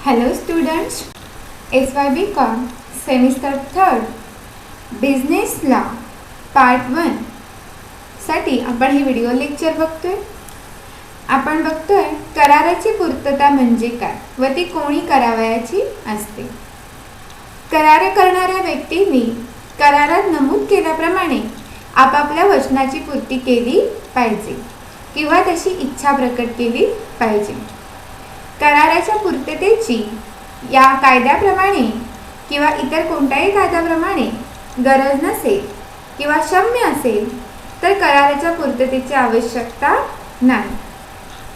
Hello students, SYBCom semester 3 business law part 1 साठी आपण हे व्हिडिओ लेक्चर बघतोय. आपण बघतोय कराराची पूर्तता म्हणजे काय व ती कोणी करावयाची असते. करार करणाऱ्या व्यक्तींनी करारात नमूद केल्याप्रमाणे आपापल्या वचनाची पूर्ती केली पाहिजे किंवा तशी इच्छा प्रकट केली पाहिजे. कराराच्या पूर्ततेची या कायद्याप्रमाणे किंवा इतर कोणत्याही कायद्याप्रमाणे गरज नसेल किंवा क्षम्य असेल तर कराराच्या पूर्ततेची आवश्यकता नाही.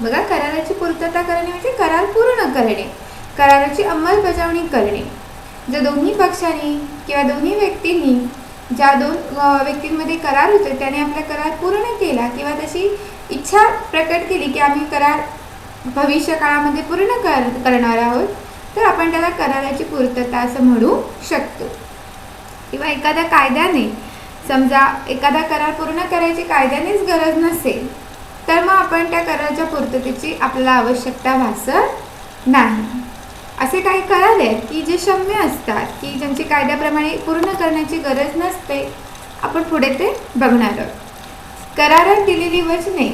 बघा, कराराची पूर्तता करणे म्हणजे करार पूर्ण करणे, कराराची अंमलबजावणी करणे. जर दोन्ही पक्षांनी किंवा दोन्ही व्यक्तींनी ज्या दोन व्यक्तींमध्ये करार होतो त्याने आपला करार पूर्ण केला किंवा तशी इच्छा प्रकट केली की आम्ही करार भविष्य काळामध्ये पूर्ण करणार आहोत तर आपण त्याला कराराची पूर्तता असं म्हणू शकतो. किंवा एखाद्या कायद्याने समजा एखादा करार पूर्ण करायची कायद्यानेच गरज नसेल तर मग आपण त्या कराराच्या पूर्ततेची आपल्याला आवश्यकता भासत नाही. असे काही करार आहेत की जे क्षम्य असतात की ज्यांची कायद्याप्रमाणे पूर्ण करण्याची गरज नसते. आपण पुढे ते बघणार आहोत. करारात दिलेली वचने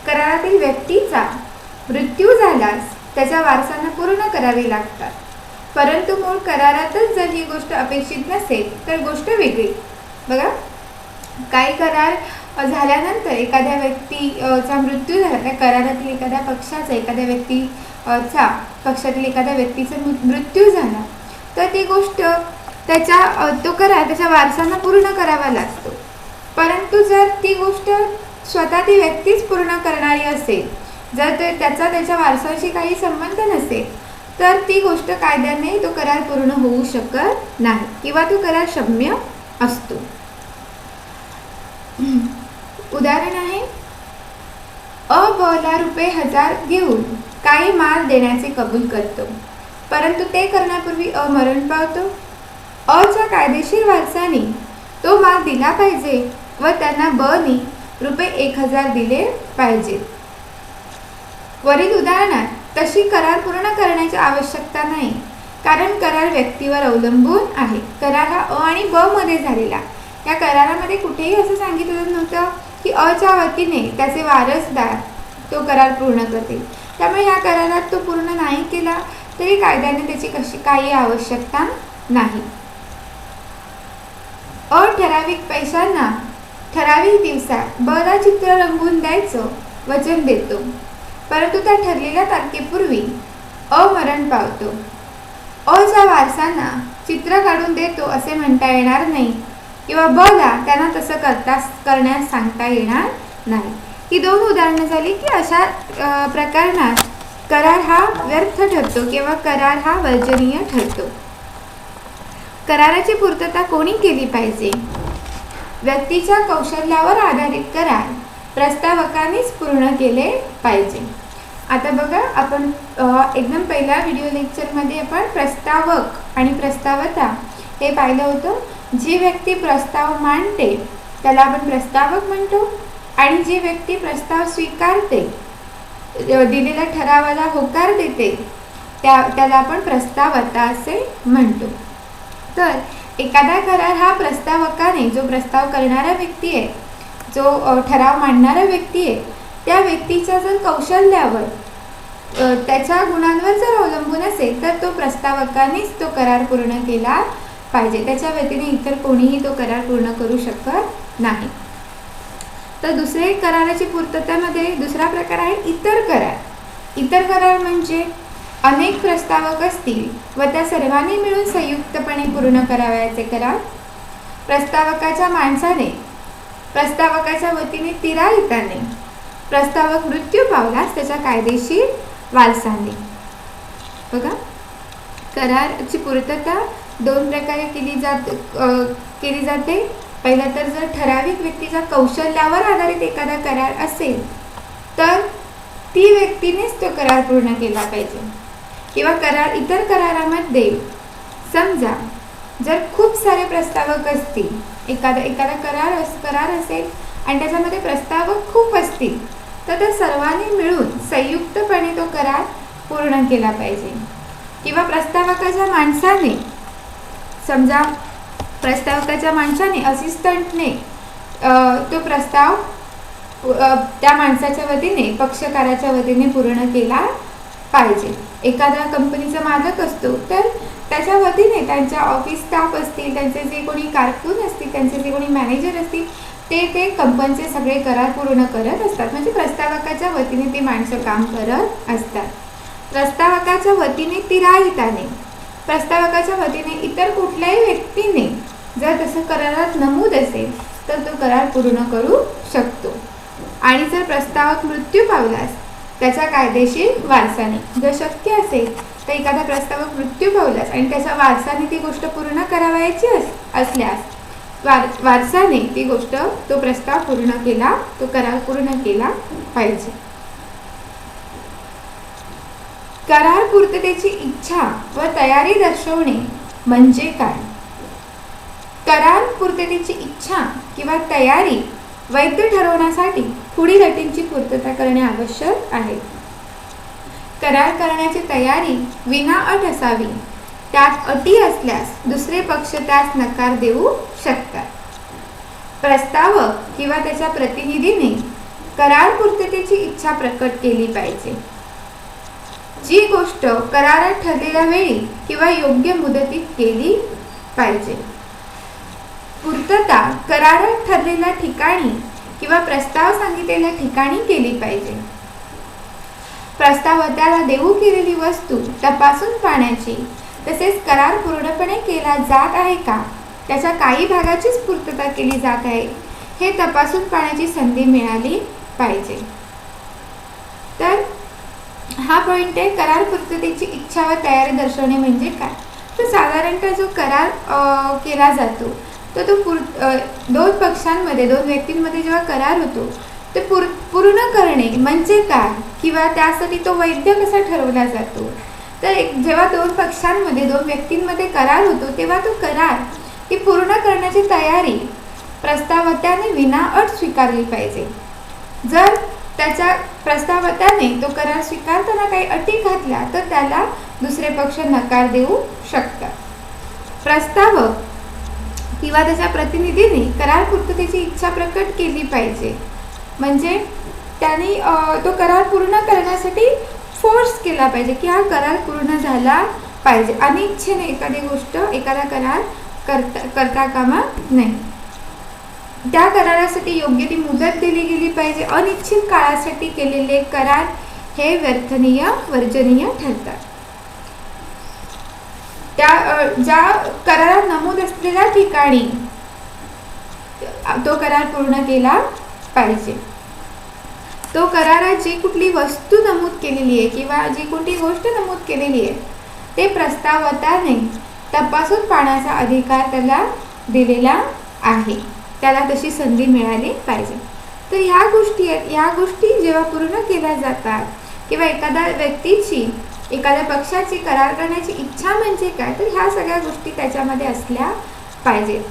करारातील व्यक्तीचा मृत्यू झाल्यास त्याच्या वारसांना पूर्ण करावी लागतात. परंतु मूळ करारातच जर ही गोष्ट अपेक्षित नसेल तर गोष्ट वेगळी. बघा, काही करार झाल्यानंतर एखाद्या व्यक्तीचा मृत्यू झाला, त्या करारातील एखाद्या पक्षाचा एखाद्या व्यक्तीचा पक्षातील एखाद्या व्यक्तीचा मृत्यू झाला तर ती गोष्ट तो करार त्याच्या वारसांना पूर्ण करावा लागतो. परंतु जर ती गोष्ट स्वतः ती व्यक्तीच पूर्ण करणारी असेल, जर त्याच्या वारसाशी काही संबंध नसेल तर ती गोष्ट कायद्याने तो करार पूर्ण होऊ शकत नाही किंवा तो करार क्षम्य असतो. उदाहरण आहे, अ ब ला ₹1000 घेऊन काही माल देण्याचे कबूल करतो, परंतु ते करण्यापूर्वी अ मरण पावतो. अ च्या कायदेशीर वारसांनी तो माल दिला पाहिजे व त्यांना ब नी ₹1000 दिले पाहिजेत. वरील उदाहरणात तशी करार पूर्ण करण्याची आवश्यकता नाही, कारण करार व्यक्तीवर अवलंबून आहे. करार हा अ आणि ब मध्ये झालेला. या करारामध्ये कुठेही असं सांगितलं नव्हतं की अ च्या वतीने त्याचे वारसदार तो करार पूर्ण करतील. त्यामुळे या करारात तो पूर्ण नाही केला तरी कायद्याने त्याची काही आवश्यकता नाही. अ ठराविक पैशांना ठराविक दिवसात ब ला चित्र रंगवून द्यायचं वचन देतो, परंतु त्या ठरलेल्या तारखेपूर्वी अ मरण पावतो. अ च्या वारसांना चित्र काढून देतो असे म्हणता येणार नाही किंवा ब ला त्यांना तसं करण्यास सांगता येणार नाही. ही 2 उदाहरणं झाली की अशा प्रकरणात करार हा व्यर्थ ठरतो किंवा करार हा वर्जनीय ठरतो. कराराची पूर्तता कोणी केली पाहिजे? व्यक्तीच्या कौशल्यावर आधारित करार प्रस्तावकानेच पूर्ण केले पाहिजे. आता बघा, आपण एकदम पहिल्या व्हिडिओ लेक्चरमध्ये आपण प्रस्तावक आणि प्रस्तावता हे पाहिलं होतं. जी व्यक्ती प्रस्ताव मांडते त्याला आपण प्रस्तावक म्हणतो आणि जी व्यक्ती प्रस्ताव स्वीकारते, दिलेल्या ठरावाला होकार देते त्याला आपण प्रस्तावता असे म्हणतो. तर एखादा करार हा प्रस्तावकाने, जो प्रस्ताव करणारा व्यक्ती आहे, जो ठराव मांडणारा व्यक्ती आहे, त्या व्यक्तीच्या जर कौशल्यावर त्याच्या गुणांवर जर अवलंबून असेल तर तो प्रस्तावकानेच तो करार पूर्ण केला पाहिजे. त्याच्या व्यतिरिक्त इतर कोणीही तो करार पूर्ण करू शकत नाही. तर दुसरे कराराची पूर्ततेमध्ये दुसरा प्रकार आहे इतर करार. इतर करार म्हणजे अनेक प्रस्तावक असतील व त्या सर्वांनी मिळून संयुक्तपणे पूर्ण करावयाचे करार. प्रस्तावकाच्या माणसाने, प्रस्तावकाच्या वतीने तिराहिताने, प्रस्तावक मृत्यू पावल्यास त्याच्या कायदेशीर वारसाने. बघा, कराराची पूर्तता 2 प्रकारे केली जाते. पहिला तर जर ठराविक व्यक्तीच्या कौशल्यावर आधारित एखादा करार असेल तर ती व्यक्तीनेच तो करार पूर्ण केला पाहिजे. किंवा इतर करारामध्ये समजा जर खूप सारे प्रस्तावक असतील, एखादा करार असेल आणि त्याच्यामध्ये प्रस्तावक खूप असतील तर त्या सर्वांनी मिळून संयुक्तपणे तो करार पूर्ण केला पाहिजे. किंवा प्रस्तावकाच्या माणसाने, समजा प्रस्तावकाच्या माणसाने असिस्टंटने तो प्रस्ताव त्या माणसाच्या वतीने, पक्षकाराच्या वतीने पूर्ण केला पाहिजे. एखादा कंपनीचा मालक असतो तर त्याच्या वतीने त्यांच्या ऑफिस स्टाफ असतील, त्यांचे जे कोणी कारकून असतील, त्यांचे जे कोणी मॅनेजर असतील ते कंपनीचे सगळे करार पूर्ण करत असतात. म्हणजे प्रस्तावकाच्या वतीने ते माणसं काम करत असतात. प्रस्तावकाच्या वतीने तिराहिताने, प्रस्तावकाच्या वतीने इतर कुठल्याही व्यक्तीने जर तसं करारात नमूद असेल तर तो करार पूर्ण करू शकतो. आणि जर प्रस्तावक मृत्यू पावल्यास त्याच्या कायदेशीर वारसाने, जर शक्य असेल तर एखादा प्रस्तावक मृत्यू पावल्यास आणि त्याच्या वारसाने ती गोष्ट पूर्ण करावयाची असल्यास वारसाने ती गोष्ट, तो प्रस्ताव पूर्ण केला, तो करार पूर्ण केला पाहिजे. करार पूर्ततेची इच्छा व तयारी दर्शवणे म्हणजे काय? करार पूर्ततेची इच्छा किंवा तयारी वैध ठरवण्यासाठी पुढील अटींची पूर्तता करणे आवश्यक आहे. करार करण्याची तयारी विनाअट असावी. त्यात अटी असल्यास दुसरे पक्ष त्यास नकार देऊ शकतात. प्रस्तावक किंवा त्याच्या प्रतिनिधीने करार पूर्ततेची इच्छा प्रकट केली पाहिजे. जी गोष्ट करारात ठरलेल्या वेळी किंवा योग्य मुदतीत केली पाहिजे. पूर्तता करारात ठरलेल्या ठिकाणी किंवा प्रस्ताव सांगितलेल्या ठिकाणी केली पाहिजे. प्रस्तावत्याला देऊ केलेली वस्तू तपासून पाहण्याची, तसेच करार पूर्णपणे केला जात आहे का, त्याच्या काही भागाचीच पूर्तता केली जात आहे हे तपासून पाहण्याची संधी मिळाली पाहिजे. तर हा पॉइंट आहे, करार पूर्ततेची इच्छा व तयारी दर्शवणे म्हणजे काय. तर साधारणतः जो करार केला जातो तर तो दोन पक्षांमध्ये, दोन व्यक्तींमध्ये जेव्हा करार होतो ते पूर्ण करणे म्हणजे काय, किंवा त्यासाठी तो वैध कसा ठरवला जातो. तर जेव्हा दोन पक्षांमध्ये, दोन व्यक्तींमध्ये करार होतो तेव्हा तो करार ती पूर्ण करण्याची तयारी प्रस्तावत्याने विनाअट स्वीकारली पाहिजे. जर त्याच्या प्रस्तावत्याने तो करार स्वीकारताना काही अटी घातल्या तर त्याला दुसरे पक्ष नकार देऊ शकतात. प्रस्तावक किंवा त्याच्या प्रतिनिधीने करार पूर्ततेची इच्छा प्रकट केली पाहिजे. म्हणजे त्यांनी तो करार पूर्ण करण्यासाठी फोर्स केला पाहिजे की हा करार पूर्ण झाला पाहिजे. अनिच्छेने एखादी गोष्ट, एखादा करार करता कामा नाही. त्या करारासाठी योग्य ती मुदत दिली गेली पाहिजे. अनिश्चित काळासाठी केलेले करार हे व्यर्थनीय, वर्जनीय ठरतात. त्या ज्या करारात नमूद असलेल्या ठिकाणी तो करार पूर्ण केला पाहिजे. तो करारात जी कुठली वस्तू नमूद केलेली आहे किंवा जी कोणती गोष्ट नमूद केलेली आहे ते प्रस्तावत्याने तपासून पाहण्याचा अधिकार त्याला दिलेला आहे. त्याला तशी संधी मिळाली पाहिजे. तर ह्या गोष्टी आहेत, ह्या गोष्टी जेव्हा पूर्ण केल्या जातात किंवा एखाद्या व्यक्तीची, एखाद्या पक्षाची करार करण्याची इच्छा म्हणजे काय, तर ह्या सगळ्या गोष्टी त्याच्यामध्ये असल्या पाहिजेत.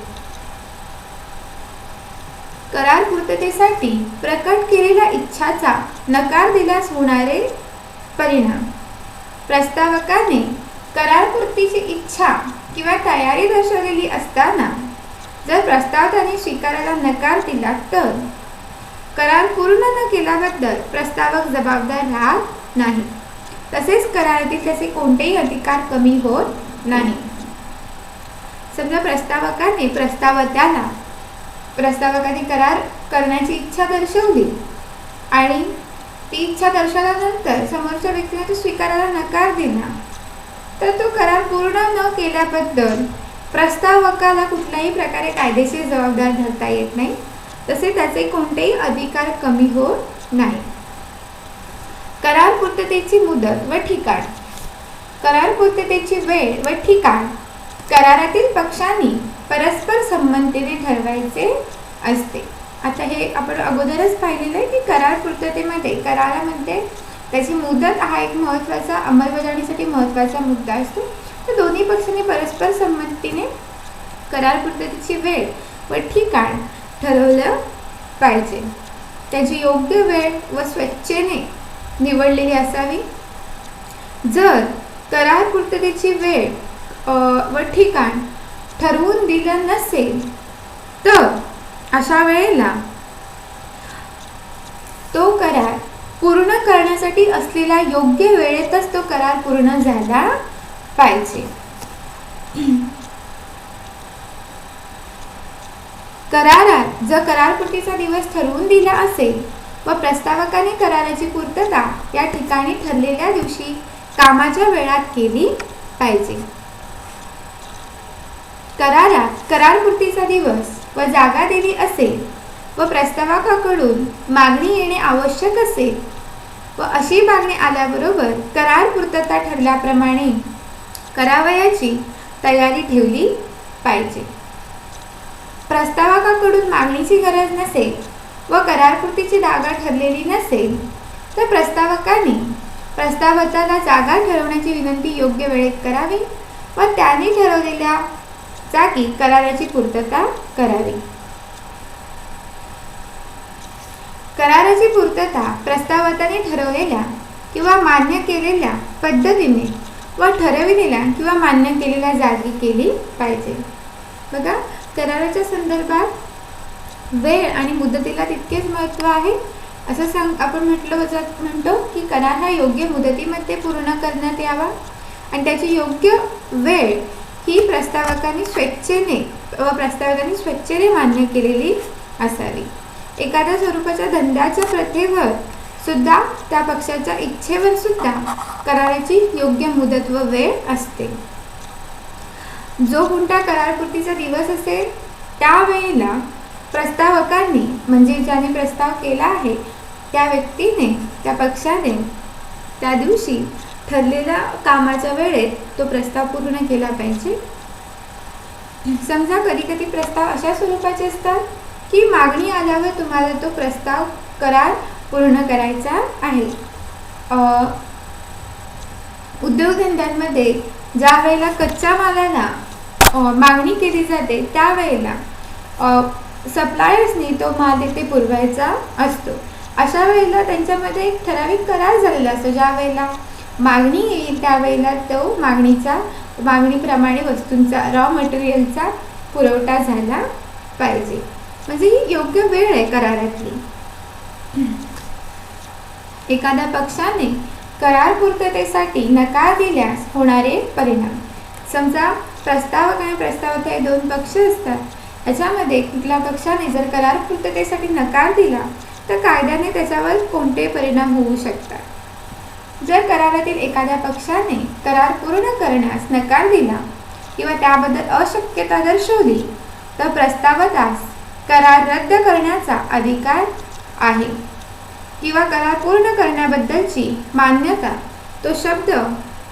करार पूर्ततेसाठी प्रकट केलेल्या इच्छाचा नकार दिल्यास होणारे परिणाम. प्रस्तावकाने करार पूर्तीची इच्छा किंवा तयारी दर्शवलेली असताना जर प्रस्तावकाने स्वीकारायला नकार दिला तर करार पूर्ण न केल्याबद्दल प्रस्तावक जबाबदार राहत नाही. तसेच करारातील त्याचे कोणतेही अधिकार कमी होत नाही. समजा प्रस्तावकाने करार करण्याची इच्छा दर्शवली आणि ती इच्छा दर्शवल्यानंतर समोरच्या व्यक्तीने तो स्वीकारायला नकार दिला तर तो करार पूर्ण न केल्याबद्दल प्रस्तावकाला कुठल्याही प्रकारे कायदेशीर जबाबदार धरता येत नाही. तसे त्याचे कोणतेही अधिकार कमी होत नाही. करार पूर्ततेची मुदत व ठिकाण. करार पूर्ततेची वेळ व ठिकाण करारातील पक्षांनी परस्पर संमतीने ठरवायचे असते. आता हे आपण अगोदरच पाहिलेलं आहे की करार पूर्ततेमध्ये, करारामध्ये त्याची मुदत हा एक महत्त्वाचा, अंमलबजावणीसाठी महत्त्वाचा मुद्दा असतो. तर दोन्ही पक्षांनी परस्पर संमतीने करार पूर्ततेची वेळ व ठिकाण ठरवलं पाहिजे. त्याची योग्य वेळ व स्वेच्छेने निवडलेली असावी. जर करार पूर्ततेची वेळ व ठिकाण ठरवून दिलं नसेल तर अशा वेळेला तो करार पूर्ण करण्यासाठी असलेल्या योग्य वेळेतच तो करार पूर्ण झाला पाहिजे. करारात जर करारपूर्तीचा दिवस ठरवून दिला असेल व प्रस्तावकाने कराराची पूर्तता या ठिकाणी ठरलेल्या दिवशी कामाच्या वेळात केली पाहिजे. करारात करारपूर्तीचा दिवस व जागा दिली असेल व प्रस्तावकाकडून मागणी येणे आवश्यक असेल व अशी मागणी आल्याबरोबर करार पूर्तता ठरल्याप्रमाणे करावयाची तयारी ठेवली पाहिजे. प्रस्तावकाकडून मागणीची गरज नसेल व करारपूर्तीची जागा ठरलेली नसेल तर प्रस्तावकाने प्रस्तावकाला जागा ठरवण्याची विनंती योग्य वेळेत करावी व त्याने ठरवलेल्या जागी कराराची पूर्तता करावी. कराराची पूर्तता प्रस्तावकाने ठरवलेल्या किंवा मान्य केलेल्या पद्धतीने व ठरविलेल्या किंवा मान्य केलेल्या जागी केली पाहिजे. बघा, कराराच्या संदर्भात वेळ आणि मुदतीला तितकेच महत्त्व आहे. असं आपण म्हणतो की करार हा योग्य मुदतीमध्ये पूर्ण करण्यात यावा आणि त्याची योग्य वेळ ही प्रस्तावकाने स्वेच्छेने मान्य केलेली असावी. एखाद्या स्वरूपाच्या धंद्याच्या प्रथेवर सुद्धा त्या पक्षाच्या इच्छेवर सुद्धा कराराची योग्य मुदत व वेळ असते. जो कोणता करारपूर्तीचा दिवस असेल त्यावेळेला प्रस्तावकांनी म्हणजे ज्याने प्रस्ताव केला आहे त्या व्यक्तीने त्या पक्षाने त्या दिवशी ठरलेल्या कामाच्या वेळेत तो प्रस्ताव पूर्ण केला पाहिजे. समजा कधी कधी प्रस्ताव अशा स्वरूपाचे असतात की मागणी आल्यावर तुम्हाला तो प्रस्ताव करार पूर्ण करायचा आहे. उद्योगधंद्यांमध्ये ज्या वेळेला कच्च्या मालाला मागणी केली जाते त्यावेळेला सप्लायर्सनी तो माल तिथे पुरवायचा असतो. अशा वेळेला त्यांच्यामध्ये एक ठराविक करार झालेला असतो. ज्या वेळेला मागणी येईल त्यावेळेला तो मागणीप्रमाणे वस्तूंचा रॉ मटेरियलचा पुरवठा झाला पाहिजे. म्हणजे ही योग्य वेळ आहे करारातली. एखाद्या पक्षाने करार पूर्ततेसाठी नकार दिल्यास होणारे परिणाम. समजा प्रस्तावक आणि प्रस्तावक हे दोन पक्ष असतात. याच्यामध्ये कुठल्या पक्षाने जर करार पूर्ततेसाठी नकार दिला तर कायद्याने त्याच्यावर कोणते परिणाम होऊ शकतात. जर करारातील एखाद्या पक्षाने करार पूर्ण करण्यास नकार दिला किंवा त्याबद्दल अशक्यता दर्शवली तर प्रस्तावकास करार रद्द करण्याचा अधिकार आहे किंवा करार पूर्ण करण्याबद्दलची मान्यता तो शब्द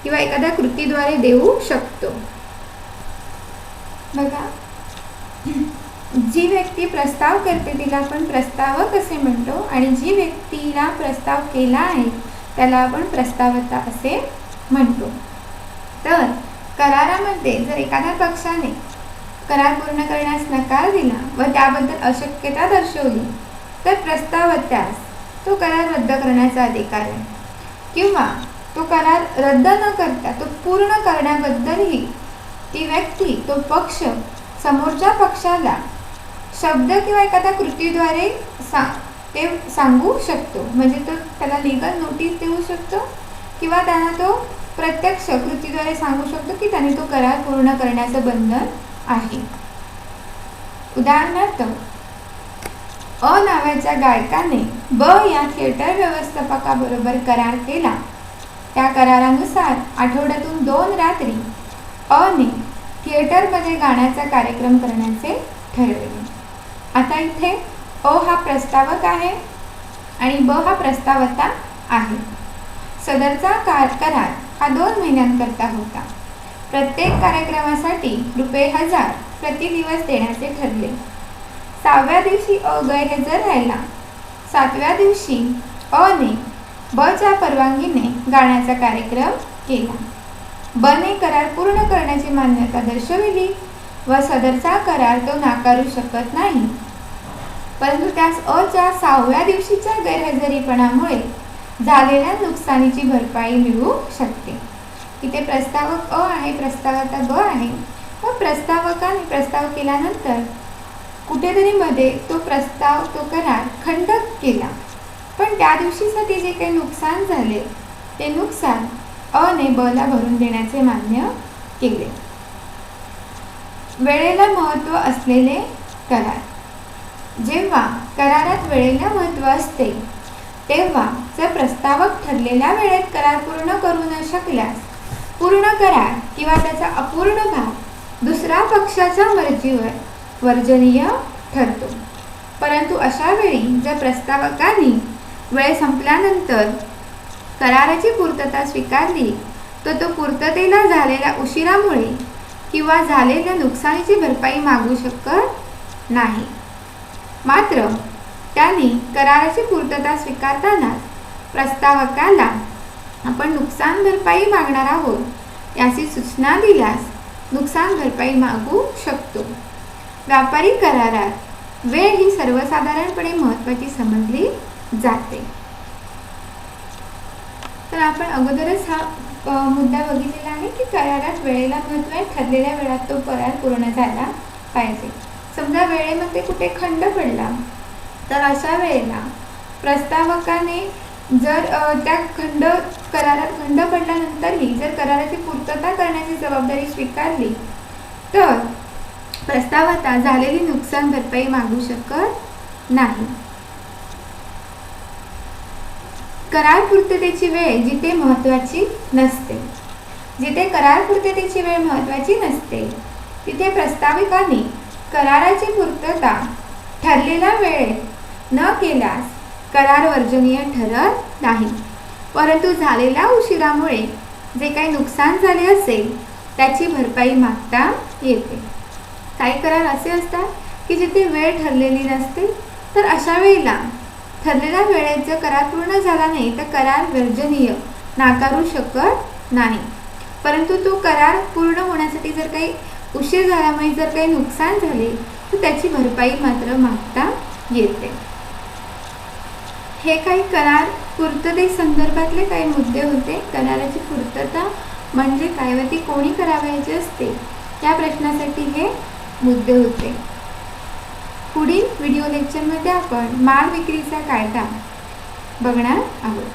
किंवा एखाद्या कृतीद्वारे देऊ शकतो. बघा, जी व्यक्ती प्रस्ताव करते तिला आपण प्रस्तावक असे म्हणतो आणि जी व्यक्तीला प्रस्ताव केला आहे त्याला आपण प्रस्तावता असे म्हणतो. तर करारामध्ये जर एखाद्या पक्षाने करार पूर्ण करण्यास नकार दिला व त्याबद्दल अशक्यता दर्शवली तर प्रस्तावत्यास तो करार रद्द करण्याचा अधिकार आहे किंवा तो करार रद्द न करता तो पूर्ण करण्याबद्दलही ती व्यक्ती तो पक्ष समोरच्या पक्षाला शब्द किंवा एखाद्या कृतीद्वारे ते सांगू शकतो. म्हणजे तो त्याला लीगल नोटीस देऊ शकतो किंवा त्यांना तो प्रत्यक्ष कृतीद्वारे सांगू शकतो की त्याने तो करार पूर्ण करण्याचं बंधन आहे. उदाहरणार्थ, अ नावाच्या गायकाने ब या थिएटर व्यवस्थापकाबरोबर करार केला. त्या करारानुसार आठवड्यातून 2 रात्री अने थिएटरमध्ये गाण्याचा कार्यक्रम करण्याचे ठरवले. आता इथे अ हा प्रस्तावक आहे आणि ब हा प्रस्तावता आहे. सदरचा करार हा 2 महिन्यांकरता होता. प्रत्येक कार्यक्रमासाठी ₹1000 प्रति दिवस देण्याचे ठरले. 6व्या दिवशी अ गैरहजर राहिला. 7व्या दिवशी अने बच्या परवानगीने गाण्याचा कार्यक्रम केला. बने करार पूर्ण करण्याची मान्यता दर्शविली व सदरचा करार तो नाकारू शकत नाही. परंतु त्यास अच्या 6व्या दिवशीच्या गैरहजेरीपणामुळे झालेल्या नुकसानीची भरपाई मिळू शकते. इथे प्रस्तावक अ आहे, प्रस्तावता ब आहे. मग प्रस्तावकाने प्रस्ताव केल्यानंतर कुठेतरी मध्ये तो प्रस्ताव, तो करार खंड केला, पण त्या दिवशीसाठी जे काही नुकसान झाले ते नुकसान अ ने ब ला भरून देण्याचे मान्य केले. वेळेला महत्त्व असलेले करार. जेव्हा करारात वेळेला महत्त्व असते तेव्हा जर प्रस्तावक ठरलेल्या वेळेत करार पूर्ण करू न शकल्यास पूर्ण करार किंवा त्याचा अपूर्ण भाग दुसऱ्या पक्षाच्या मर्जीवर वर्जनीय ठरतो. परंतु अशा वेळी जर प्रस्तावकाने वेळ संपल्यानंतर कराराची पूर्तता स्वीकारली तर तो पूर्ततेला झालेल्या उशिरामुळे किंवा झालेल्या नुकसानीची भरपाई मागू शकत नाही. मात्र त्यांनी कराराची पूर्तता स्वीकारतानाच प्रस्तावकाला आपण नुकसान भरपाई मागणार आहोत याची सूचना दिल्यास नुकसान भरपाई मागू शकतो. व्यापारी करारात वेळ ही सर्वसाधारणपणे महत्त्वाची समजली जाते. तर आपण अगोदरच हा मुद्दा बघितलेला आहे की करारात वेळेला महत्त्व आहे, ठरलेल्या वेळात तो करार पूर्ण झाला पाहिजे. समजा वेळेमध्ये कुठे खंड पडला तर अशा वेळेला प्रस्तावकाने जर त्या करारात खंड पडल्यानंतरही जर कराराची पूर्तता करण्याची जबाबदारी स्वीकारली तर प्रस्तावता झालेली नुकसान भरपाई मागू शकत नाही. करार पूर्ततेची वेळ जिथे महत्त्वाची नसते, जिथे करार पूर्ततेची वेळ महत्त्वाची नसते तिथे प्रस्ताविकाने कराराची पूर्तता ठरलेल्या वेळेत न केल्यास करार वर्जनीय ठरत नाही. परंतु झालेल्या उशिरामुळे जे काही नुकसान झाले असेल त्याची भरपाई मागता येते. काही करार असे असतात की जिथे वेळ ठरलेली नसते तर अशा वेळेला ठरलेल्या वेळेत जर करार पूर्ण झाला नाही तर करार वर्जनीय नाकारू शकत नाही. परंतु तो करार पूर्ण होण्यासाठी जर काही उशीर झाल्यामुळे जर काही नुकसान झाले तर त्याची भरपाई मात्र मागता येते. हे काही करार पूर्तते संदर्भातले काही मुद्दे होते. कराराची पूर्तता म्हणजे काय व ती कोणी करावयाची असते या प्रश्नासाठी हे मुद्दे होते. पुढील व्हिडिओ लेक्चरमध्ये आपण माल विक्रीचा कायदा बघणार आहोत.